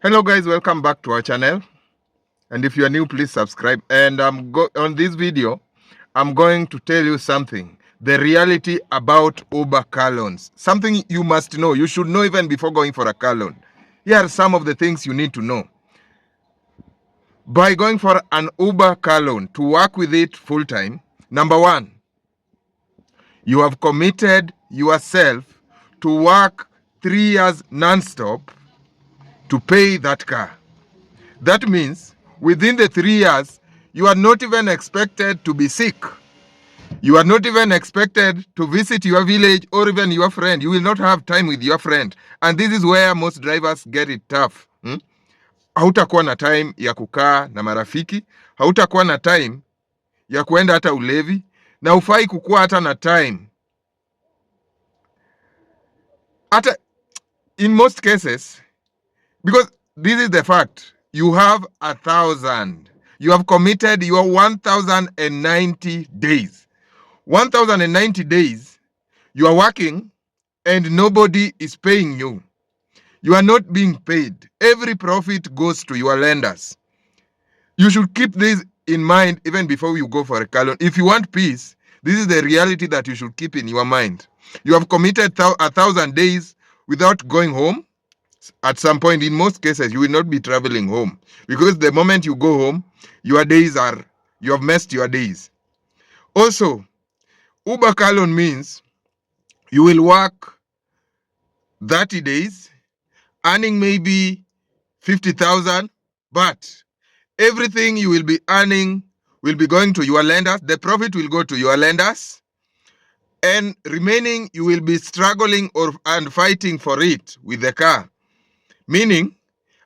Hello guys, welcome back to our channel. And if you are new, please subscribe. And on this video, I'm going to tell you something. The reality about Uber car loans. Something you must know. You should know even before going for a car loan. Here are some of the things you need to know. By going for an Uber car loan, to work with it full time, number one, you have committed yourself to work 3 years non-stop to pay that car. That means within the 3 years, you are not even expected to be sick. You are not even expected to visit your village or even your friend. You will not have time with your friend. And this is where most drivers get it tough. Hautakuwa na time ya kukaa na marafiki. Hautakuwa na time ya kuenda hata ulevi. Na ufai kukuwa hata na time. Hata in most cases, because this is the fact, you have 1,000. You have committed your 1,090 days. 1,090 days, you are working and nobody is paying you. You are not being paid. Every profit goes to your lenders. You should keep this in mind even before you go for a car loan. If you want peace, this is the reality that you should keep in your mind. You have committed 1,000 days without going home. At some point, in most cases, you will not be traveling home, because the moment you go home, you have messed your days. Also, Uber car loan means you will work 30 days, earning maybe 50,000, but everything you will be earning will be going to your lenders. The profit will go to your lenders, and remaining you will be struggling and fighting for it with the car. Meaning,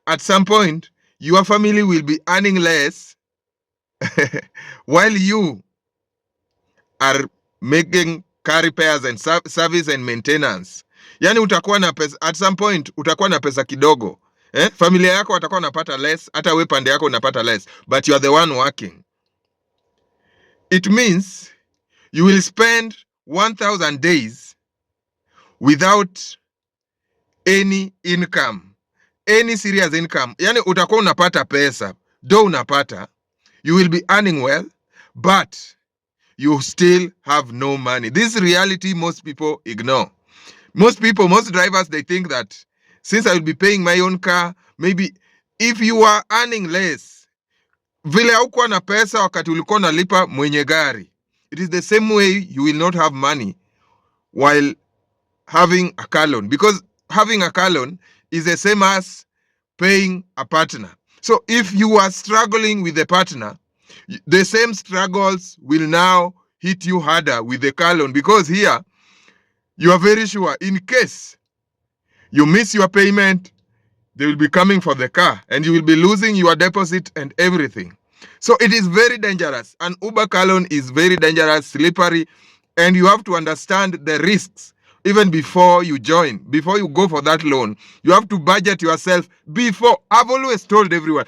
at some point, your family will be earning less while you are making car repairs and service and maintenance. Yani utakuwa na pesa, at some point utakuwa na pesa kidogo. Familia yako watakuwa napata less, hata we pande yako unapata less, but you are the one working. It means you will spend 1,000 days without any income. Any serious income. Yani utakuwa unapata pesa, do unapata, you will be earning well, but you still have no money. This reality most people ignore. Most drivers, they think that since I will be paying my own car, maybe if you are earning less, vile haukuwa na pesa wakati ulikuwa unalipa mwenye gari, it is the same way you will not have money while having a car loan, because having a car loan is the same as paying a partner. So if you are struggling with a partner, the same struggles will now hit you harder with the car loan, because here you are very sure in case you miss your payment, they will be coming for the car and you will be losing your deposit and everything. So it is very dangerous. An Uber car loan is very dangerous, slippery, and you have to understand the risks even before you join. Before you go for that loan, you have to budget yourself before. I've always told everyone,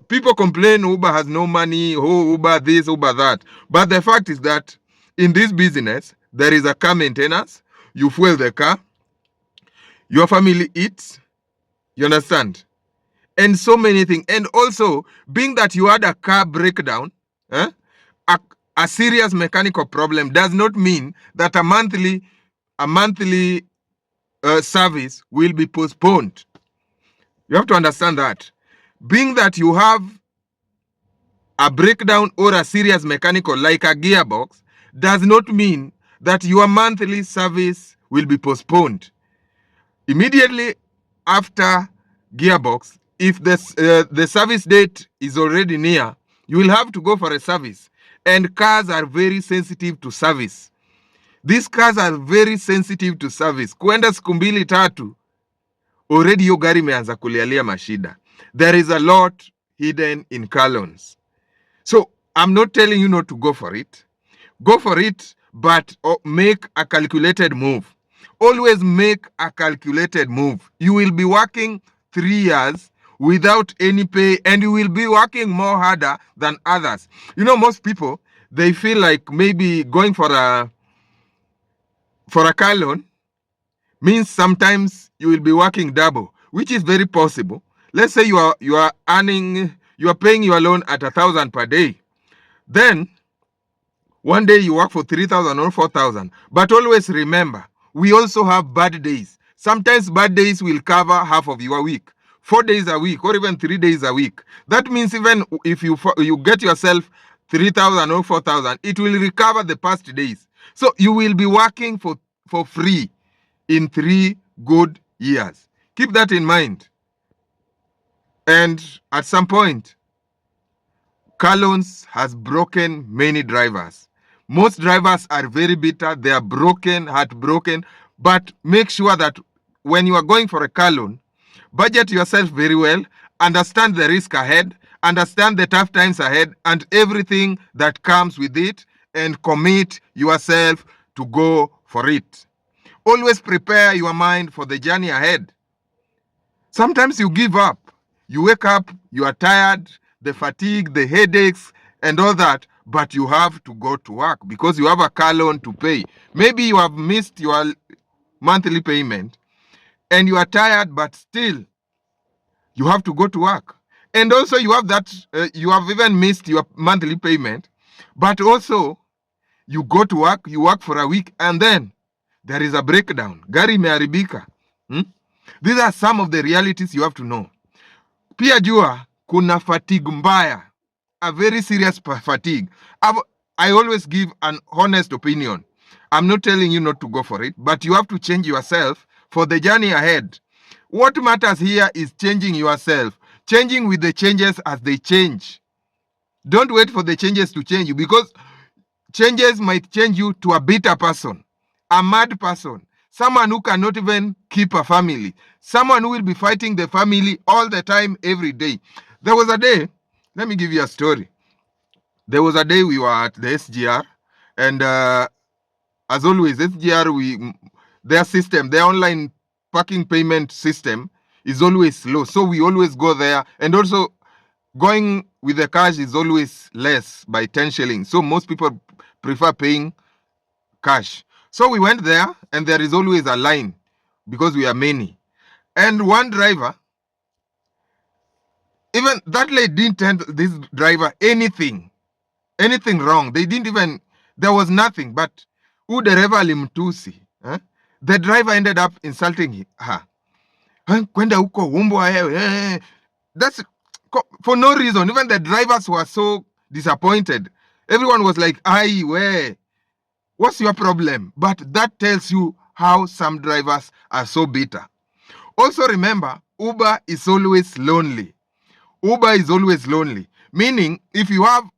people complain Uber has no money, oh, Uber this, Uber that. But the fact is that in this business, there is a car maintenance. You fuel the car, your family eats, you understand? And so many things. And also, being that you had a car breakdown, a serious mechanical problem does not mean that a monthly service will be postponed. You have to understand that. Being that you have a breakdown or a serious mechanical like a gearbox does not mean that your monthly service will be postponed. Immediately after gearbox, if the service date is already near, you will have to go for a service. And cars are very sensitive to service. These cars are very sensitive to service. Kuenda siku mbili tatu, already yo gari imeanza kulialia mashida. There is a lot hidden in car loans. So I'm not telling you not to go for it. Go for it, but make a calculated move. Always make a calculated move. You will be working 3 years without any pay, and you will be working more harder than others. Most people, they feel like maybe going for a car loan means sometimes you will be working double, which is very possible. let's say you are paying your loan at 1,000 per day. Then one day you work for 3,000 or 4,000. But always remember, we also have bad days. Sometimes bad days will cover half of your week, 4 days a week, or even 3 days a week. That means even if you get yourself 3,000 or 4,000, it will recover the past days. So you will be working for free in 3 good years. Keep that in mind. And at some point, car loans has broken many drivers. Most drivers are very bitter. They are broken, heartbroken. But make sure that when you are going for a car loan, budget yourself very well, understand the risk ahead, understand the tough times ahead, and everything that comes with it, and commit yourself to go for it. Always prepare your mind for the journey ahead. Sometimes you give up. You wake up, you are tired, the fatigue, the headaches, and all that, but you have to go to work because you have a car loan to pay. Maybe you have missed your monthly payment and you are tired, but still you have to go to work. And also you have you have even missed your monthly payment, but also you go to work, you work for a week, and then there is a breakdown. Gari imeharibika. These are some of the realities you have to know. Pia jua kuna fatigue mbaya, a very serious fatigue. I always give an honest opinion. I'm not telling you not to go for it, but you have to change yourself for the journey ahead. What matters here is changing yourself, changing with the changes as they change. Don't wait for the changes to change you, because changes might change you to a bitter person, a mad person, someone who cannot even keep a family, someone who will be fighting the family all the time, every day. There was a day, let me give you a story. There was a day we were at the SGR, and as always, SGR, their system, their online parking payment system is always slow. So we always go there, and also going with the cash is always less by 10 shillings. So most people prefer paying cash. So we went there, and there is always a line because we are many. And one driver, even that lady didn't tell this driver anything wrong. They didn't even, there was nothing, but dereva alimtusi. The driver ended up insulting her. Kwenda huko umbwa wewe. That's for no reason. Even the drivers were so disappointed. Everyone was like, "Ai, where? What's your problem?" But that tells you how some drivers are so bitter. Also remember, Uber is always lonely. Uber is always lonely. Meaning, if you have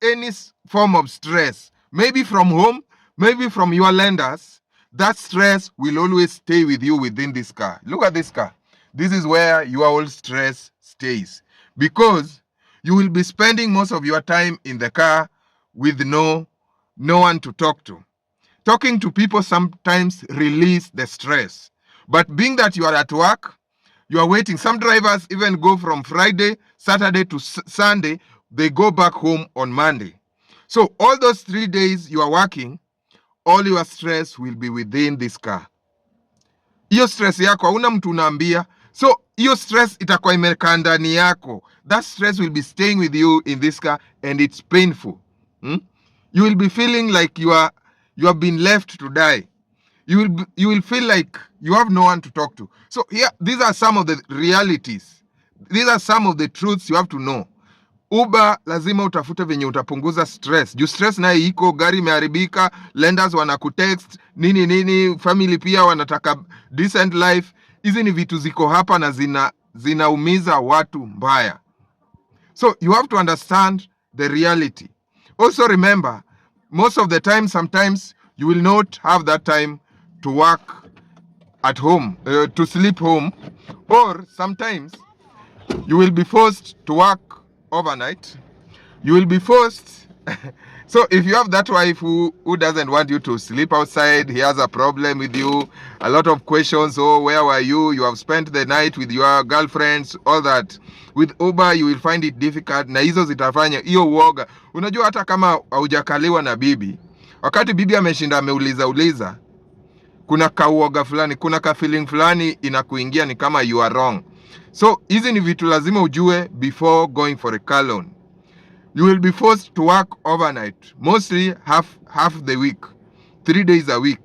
any form of stress, maybe from home, maybe from your lenders, that stress will always stay with you within this car. Look at this car. This is where your whole stress stays, because you will be spending most of your time in the car with no one to talk to. Talking to people sometimes release the stress. But being that you are at work, you are waiting. Some drivers even go from Friday, Saturday to Sunday. They go back home on Monday. So all those 3 days you are working, all your stress will be within this car. Hiyo stress yako hauna mtu unaambia. So hiyo stress itakuwa imekaa ndani yako. That stress will be staying with you in this car, and it's painful. You will be feeling like you have been left to die. You will feel like you have no one to talk to. So here, these are some of the realities. These are some of the truths you have to know. Uber lazima utafute venye utapunguza stress. Juu stress naye iko, gari imeharibika, lenders wanakutext, nini, family pia wanataka decent life. Hizi ni vitu ziko hapa na zinaumiza watu mbaya. So you have to understand the reality. Also remember, most of the time, sometimes you will not have that time to work at home, to sleep home, or sometimes you will be forced to work overnight. You will be forced. So if you have that wife who doesn't want you to sleep outside, he has a problem with you, a lot of questions, oh, where were you? You have spent the night with your girlfriends, all that. With Uber, you will find it difficult, na hizo zitafanya hiyo uoga. Unajua hata kama haujakaliwa na bibi, wakati bibi ameshinda ameuliza, kuna kauoga fulani, kuna ka feeling fulani inakuingia, ni kama you are wrong. So hizi ni vitu lazima ujue before going for a car loan. You will be forced to work overnight, mostly half the week, 3 days a week,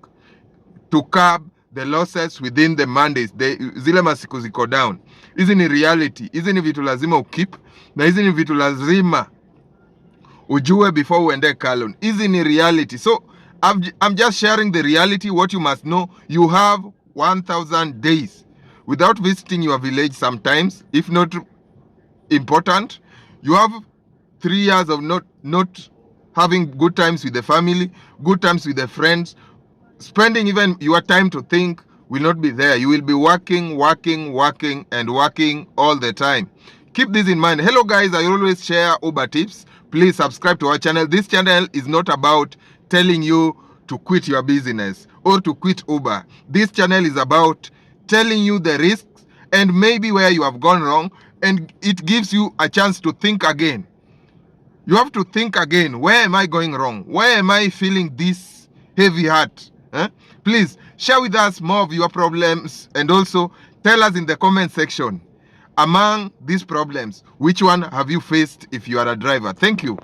to curb the losses within the Mondays. Zile masiku ziko down. Hizi ni reality. Hizi ni vitu lazima ukip, na hizi ni vitu lazima ujue before uende car loan. Hizi ni reality. So I'm just sharing the reality. What you must know, you have 1,000 days without visiting your village sometimes, if not important. You have 3 years of not having good times with the family, good times with the friends. Spending even your time to think will not be there. You will be working and working all the time. Keep this in mind. Hello guys, I always share Uber tips. Please subscribe to our channel. This channel is not about telling you to quit your business or to quit Uber. This channel is about telling you the risks and maybe where you have gone wrong, and it gives you a chance to think again. You have to think again. Where am I going wrong? Why am I feeling this heavy heart? Please share with us more of your problems, and also tell us in the comment section, among these problems, which one have you faced if you are a driver? Thank you.